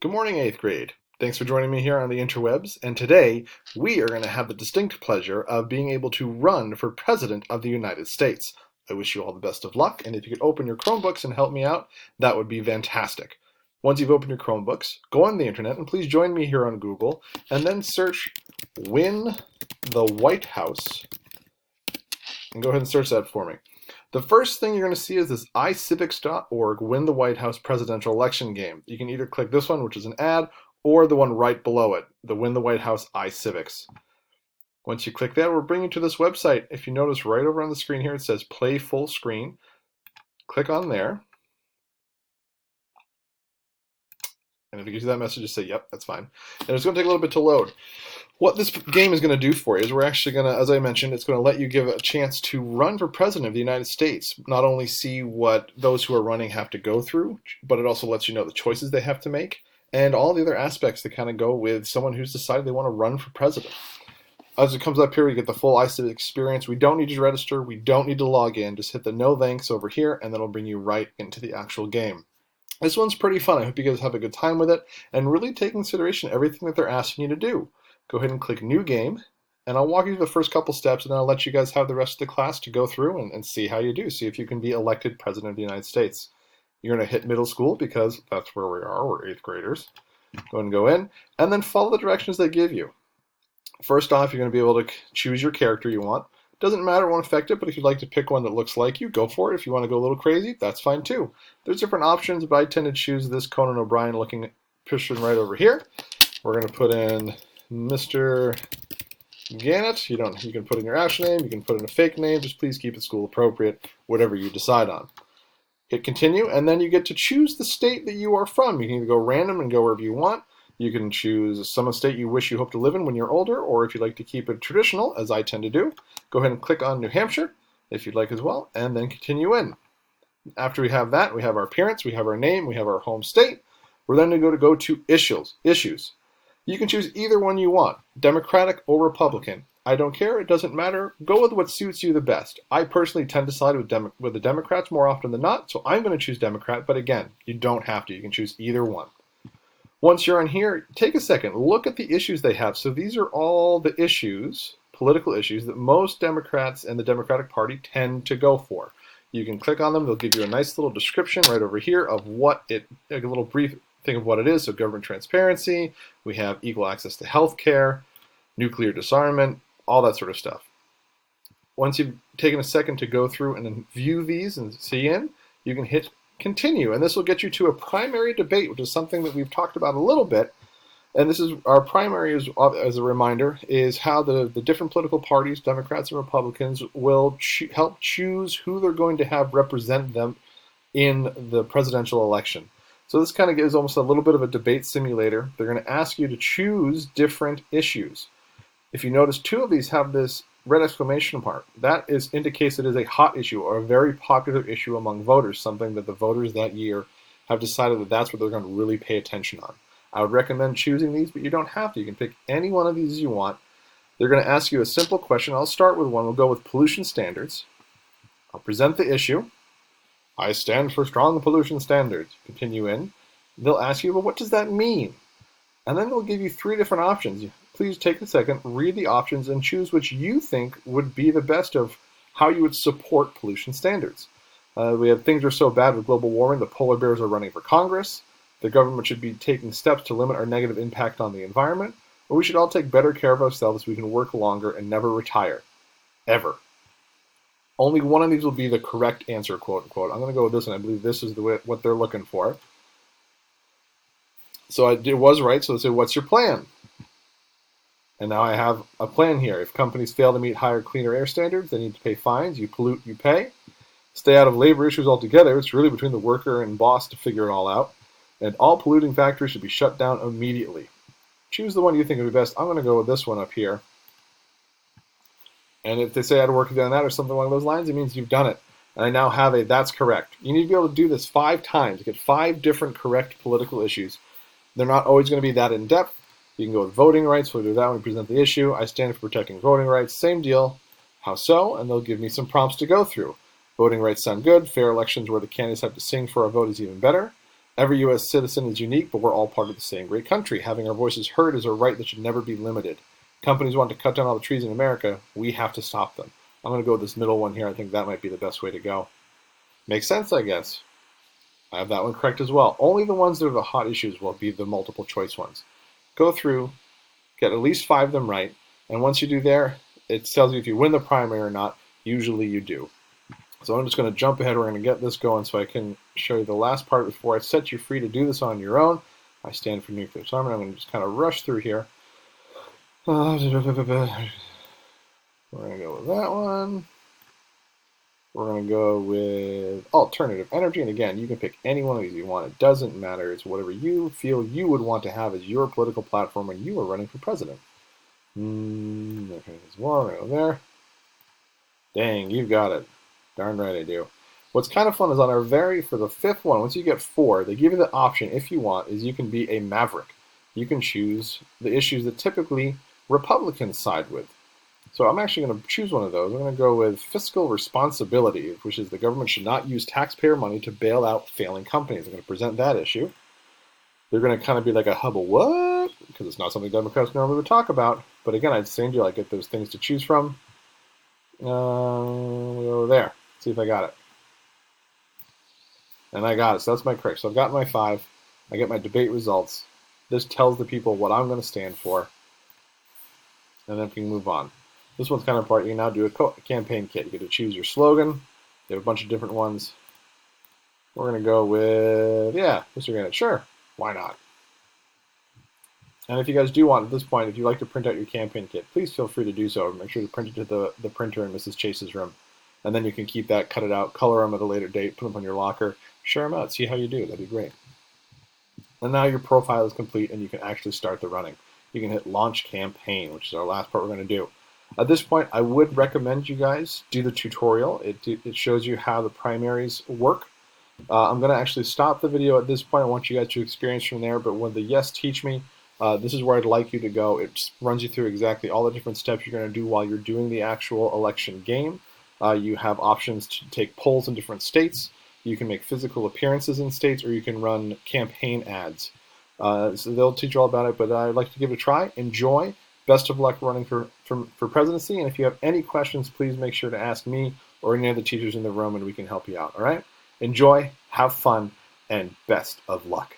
Good morning, 8th grade. Thanks for joining me here on the interwebs, and today we are going to have the distinct pleasure of being able to run for President of the United States. I wish you all the best of luck, and if you could open your Chromebooks and help me out, that would be fantastic. Once you've opened your Chromebooks, go on the internet, and please join me here on Google, and then search Win the White House, and go ahead and search that for me. The first thing you're going to see is this iCivics.org Win the White House presidential election game. You can either click this one, which is an ad, or the one right below it, the Win the White House iCivics. Once you click that, we'll bring you to this website. If you notice right over on the screen here, it says Play Full Screen. Click on there. And if it gives you that message, just say, yep, that's fine. And it's going to take a little bit to load. What this game is going to do for you is we're actually going to, as I mentioned, it's going to let you give a chance to run for president of the United States. Not only see what those who are running have to go through, but it also lets you know the choices they have to make and all the other aspects that kind of go with someone who's decided they want to run for president. As it comes up here, you get the full iCivic experience. We don't need you to register. We don't need to log in. Just hit the no thanks over here, and then it'll bring you right into the actual game. This one's pretty fun. I hope you guys have a good time with it and really take into consideration everything that they're asking you to do. Go ahead and click New Game, and I'll walk you through the first couple steps, and then I'll let you guys have the rest of the class to go through and see how you do. See if you can be elected President of the United States. You're going to hit middle school because that's where we are. We're 8th graders. Go ahead and go in, and then follow the directions they give you. First off, you're going to be able to choose your character you want. Doesn't matter, it won't affect it, but if you'd like to pick one that looks like you, go for it. If you want to go a little crazy, that's fine too. There's different options, but I tend to choose this Conan O'Brien looking person right over here. We're going to put in Mr. Gannett. You can put in your actual name, you can put in a fake name, just please keep it school appropriate, whatever you decide on. Hit continue, and then you get to choose the state that you are from. You can either go random and go wherever you want. You can choose some state you wish you hope to live in when you're older, or if you'd like to keep it traditional, as I tend to do, go ahead and click on New Hampshire, if you'd like as well, and then continue in. After we have that, we have our appearance, we have our name, we have our home state. We're then going to go to issues. You can choose either one you want, Democratic or Republican. I don't care, it doesn't matter. Go with what suits you the best. I personally tend to side with the Democrats more often than not, so I'm going to choose Democrat, but again, you don't have to. You can choose either one. Once you're on here, take a second, look at the issues they have. So these are all the issues, political issues, that most Democrats and the Democratic Party tend to go for. You can click on them, they'll give you a nice little description right over here of what a little brief thing of what it is. So government transparency, we have equal access to health care, nuclear disarmament, all that sort of stuff. Once you've taken a second to go through and then view these and see in, you can hit continue, and this will get you to a primary debate, which is something that we've talked about a little bit. And this is our primary, as a reminder, is how the different political parties, Democrats and Republicans, will help choose who they're going to have represent them in the presidential election. So this kind of gives almost a little bit of a debate simulator. They're going to ask you to choose different issues. If you notice, two of these have this red exclamation mark. That indicates it is a hot issue or a very popular issue among voters, something that the voters that year have decided that that's what they're going to really pay attention on. I would recommend choosing these, but you don't have to. You can pick any one of these you want. They're going to ask you a simple question. I'll start with one. We'll go with pollution standards. I'll present the issue. I stand for strong pollution standards. Continue in. They'll ask you, well, what does that mean? And then they'll give you three different options. Please take a second, read the options, and choose which you think would be the best of how you would support pollution standards. We have things are so bad with global warming, the polar bears are running for Congress. The government should be taking steps to limit our negative impact on the environment. Or we should all take better care of ourselves so we can work longer and never retire. Ever. Only one of these will be the correct answer, quote unquote. I'm going to go with this one. I believe this is what they're looking for. So it was right. So they say, what's your plan? And now I have a plan here. If companies fail to meet higher, cleaner air standards, they need to pay fines. You pollute, you pay. Stay out of labor issues altogether. It's really between the worker and boss to figure it all out. And all polluting factories should be shut down immediately. Choose the one you think would be best. I'm going to go with this one up here. And if they say I'd work on that or something along those lines, it means you've done it. And I now have a that's correct. You need to be able to do this 5 times to get 5 different correct political issues. They're not always going to be that in-depth. You can go with voting rights. We'll do that when we present the issue. I stand for protecting voting rights. Same deal. How so? And they'll give me some prompts to go through. Voting rights sound good. Fair elections where the candidates have to sing for our vote is even better. Every U.S. citizen is unique, but we're all part of the same great country. Having our voices heard is a right that should never be limited. Companies want to cut down all the trees in America. We have to stop them. I'm going to go with this middle one here. I think that might be the best way to go. Makes sense, I guess. I have that one correct as well. Only the ones that are the hot issues will be the multiple choice ones. Go through, get at least 5 of them right, and once you do there, it tells you if you win the primary or not. Usually you do. So I'm just going to jump ahead. We're going to get this going so I can show you the last part before I set you free to do this on your own. I stand for nuclear disarmament. I'm going to just kind of rush through here. We're going to go with that one. We're going to go with alternative energy. And again, you can pick any one of these you want. It doesn't matter. It's whatever you feel you would want to have as your political platform when you are running for president. Okay, there's one. We're going to go there. Dang, you've got it. Darn right I do. What's kind of fun is on our for the 5th one, once you get 4, they give you the option, if you want, is you can be a maverick. You can choose the issues that typically Republicans side with. So I'm actually going to choose one of those. I'm going to go with fiscal responsibility, which is the government should not use taxpayer money to bail out failing companies. I'm going to present that issue. They're going to kind of be like a hubble, what? Because it's not something Democrats normally would talk about. But again, I'd say to you, I get those things to choose from. We'll go there. See if I got it. And I got it. So that's my correct. So I've got my 5. I get my debate results. This tells the people what I'm going to stand for. And then we can move on. This one's kind of part. You can now do a campaign kit. You get to choose your slogan. They have a bunch of different ones. We're going to go with, yeah, Mr. Gannett. Sure. Why not? And if you guys do want, at this point, if you'd like to print out your campaign kit, please feel free to do so. Make sure to print it to the printer in Mrs. Chase's room. And then you can keep that, cut it out, color them at a later date, put them on your locker, share them out, see how you do. That'd be great. And now your profile is complete and you can actually start the running. You can hit launch campaign, which is our last part we're going to do. At this point, I would recommend you guys do the tutorial. It shows you how the primaries work. I'm going to actually stop the video at this point. I want you guys to experience from there, but when the Yes Teach Me, this is where I'd like you to go. It runs you through exactly all the different steps you're going to do while you're doing the actual election game. You have options to take polls in different states. You can make physical appearances in states, or you can run campaign ads. So they'll teach you all about it, but I'd like to give it a try. Enjoy. Best of luck running for presidency. And if you have any questions, please make sure to ask me or any of the teachers in the room, and we can help you out. All right? Enjoy, have fun, and best of luck.